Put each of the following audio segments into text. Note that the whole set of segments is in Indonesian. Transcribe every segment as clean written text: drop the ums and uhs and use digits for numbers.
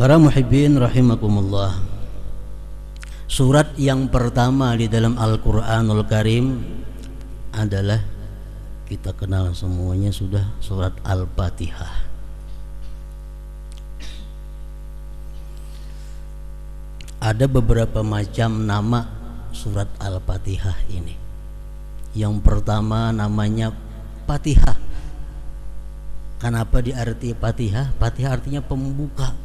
Para muhibbin rahimakumullah, surat yang pertama di dalam Al-Quranul Karim adalah kita kenal semuanya sudah, surat Al-Fatihah. Ada beberapa macam nama surat Al-Fatihah ini. Yang pertama namanya Fatihah. Kenapa diarti Fatihah? Fatihah artinya pembuka.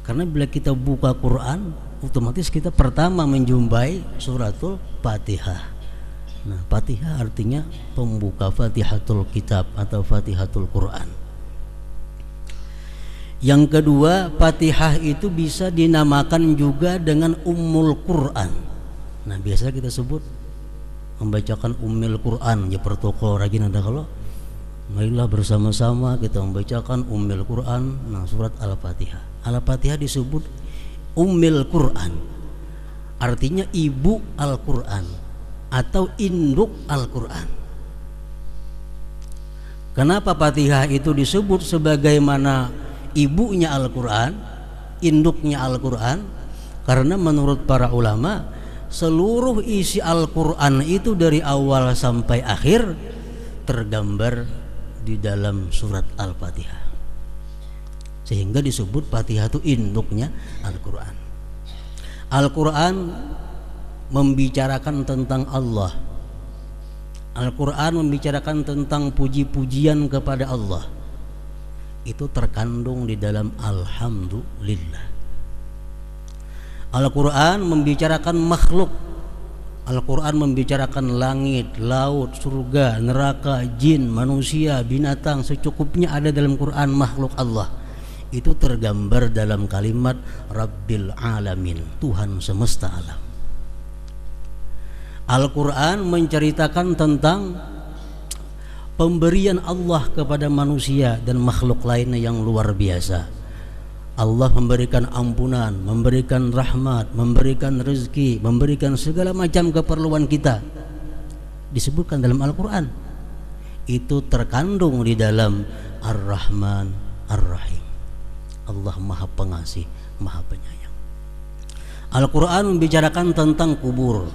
Karena bila kita buka Quran, otomatis kita pertama menjumpai suratul Fatihah. Nah, Fatihah artinya pembuka, Fatihatul Kitab atau Fatihatul Quran. Yang kedua, Fatihah itu bisa dinamakan juga dengan Ummul Quran. Nah, biasa kita sebut membacakan Ummul Quran, ya pertoko rajin ada kalau marilah bersama-sama kita membacakan Ummul Quran. Nah, surat Al-Fatihah. Al-Fatihah disebut Ummul Quran, artinya ibu Al-Quran atau induk Al-Quran. Kenapa Fatihah itu disebut sebagaimana ibunya Al-Quran, induknya Al-Quran? Karena menurut para ulama, seluruh isi Al-Quran itu dari awal sampai akhir tergambar di dalam surat Al-Fatihah, sehingga disebut Fatihah itu induknya Al-Quran. Al-Quran membicarakan tentang Allah. Al-Quran membicarakan tentang puji-pujian kepada Allah. Itu terkandung di dalam Alhamdulillah. Al-Quran membicarakan makhluk. Al-Quran membicarakan langit, laut, surga, neraka, jin, manusia, binatang, secukupnya ada dalam Quran makhluk Allah. Itu tergambar dalam kalimat Rabbil Alamin, Tuhan semesta alam. Al-Quran menceritakan tentang pemberian Allah kepada manusia dan makhluk lainnya yang luar biasa. Allah memberikan ampunan, memberikan rahmat, memberikan rezeki, memberikan segala macam keperluan kita. Disebutkan dalam Al-Quran. Itu terkandung di dalam Ar-Rahman Ar-Rahim. Allah Maha Pengasih, Maha Penyayang. Al-Quran membicarakan tentang kubur,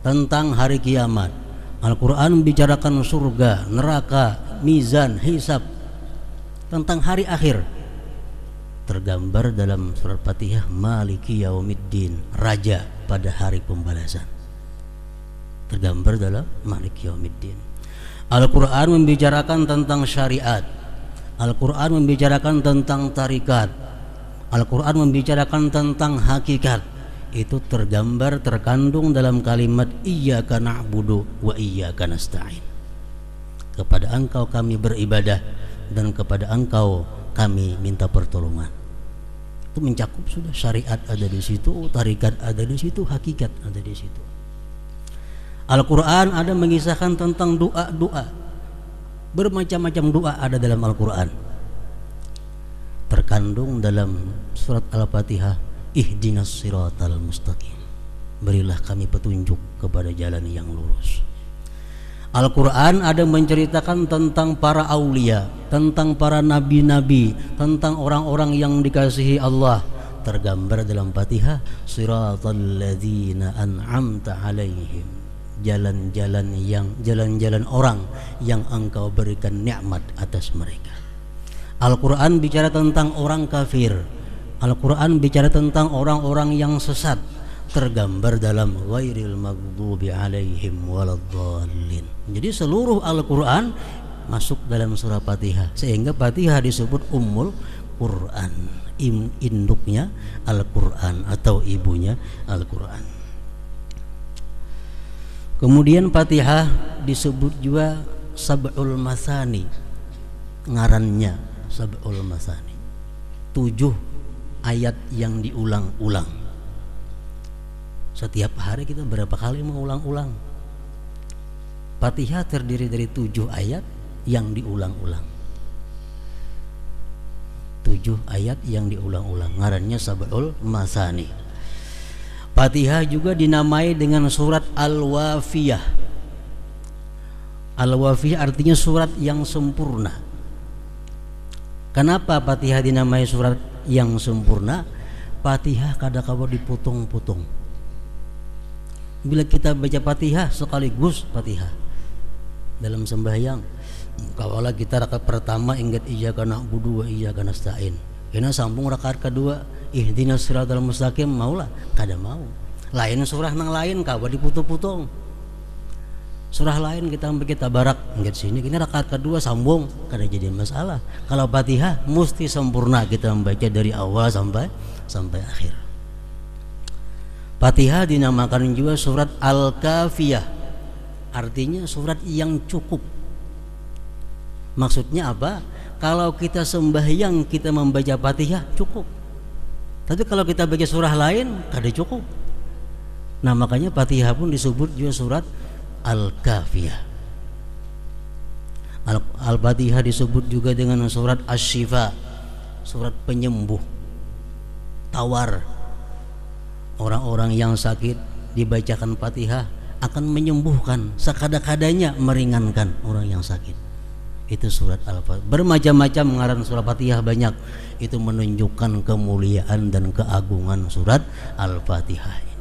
tentang hari kiamat. Al-Quran membicarakan surga, neraka, mizan, hisab, tentang hari akhir. Tergambar dalam surat Fatihah Maliki Yaumiddin, Raja pada hari pembalasan. Tergambar dalam Maliki Yaumiddin. Al-Quran membicarakan tentang syariat. Al-Quran membicarakan tentang tarikat. Al-Quran membicarakan tentang hakikat. Itu tergambar, terkandung dalam kalimat Iyyaka na'budu wa iyyaka nasta'in. Kepada Engkau kami beribadah dan kepada Engkau kami minta pertolongan. Itu mencakup sudah, syariat ada di situ, tarikat ada di situ, hakikat ada di situ. Al-Quran ada mengisahkan tentang doa-doa. Bermacam-macam doa ada dalam Al-Quran. Terkandung dalam surat Al-Fatihah, Ihdinas siratal mustaqim, berilah kami petunjuk kepada jalan yang lurus. Al-Quran ada menceritakan tentang para aulia, tentang para nabi-nabi, tentang orang-orang yang dikasihi Allah. Tergambar dalam Fatihah, siratal ladzina an'amta alaihim, jalan-jalan orang yang Engkau berikan nikmat atas mereka. Al-Quran bicara tentang orang kafir. Al-Quran bicara tentang orang-orang yang sesat. Tergambar dalam ghairil maghdubi alaihim waladdallin. Jadi seluruh Al-Quran masuk dalam surah Fatihah, sehingga Fatihah disebut Ummul Quran, induknya Al-Quran atau ibunya Al-Quran. Kemudian Fatihah disebut juga Sab'ul Masani, ngarannya Sab'ul Masani, 7 ayat yang diulang-ulang. Setiap hari kita berapa kali mengulang-ulang? Fatihah terdiri dari 7 ayat yang diulang-ulang. 7 ayat yang diulang-ulang, ngarannya Sab'ul Masani. Fatihah juga dinamai dengan surat Al-Wafiyah. Al-Wafiyah artinya surat yang sempurna. Kenapa Fatihah dinamai surat yang sempurna? Fatihah kadang-kadang dipotong-potong. Bila kita baca Fatihah sekaligus Fatihah dalam sembahyang, kalau kita rakaat pertama ingat iyyaka na'budu wa iyyaka nasta'in, kena sambung rakaat kedua ihdinas siratal mustaqim, maulah kada mau. Lain surah nang lain kawa dipotong-potong. Surah lain kita sampai kita barak ingat sini, ini rakaat kedua sambung, kada jadi masalah. Kalau Fatihah mesti sempurna kita membaca dari awal sampai akhir. Fatihah dinamakan juga surat Al-Kafiyah, artinya surat yang cukup. Maksudnya apa? Kalau kita sembahyang kita membaca Fatihah cukup. Tapi kalau kita baca surah lain kada cukup. Nah makanya Fatihah pun disebut juga surat Al-Kafiyah. Al-Fatihah disebut juga dengan surat Asy-Syifa, surat penyembuh, tawar. Orang-orang yang sakit dibacakan Fatihah akan menyembuhkan, sekada-kadanya meringankan orang yang sakit. Itu surat Al-Fatihah. Bermacam-macam ngaran surat Fatihah banyak. Itu menunjukkan kemuliaan dan keagungan surat Al-Fatihah.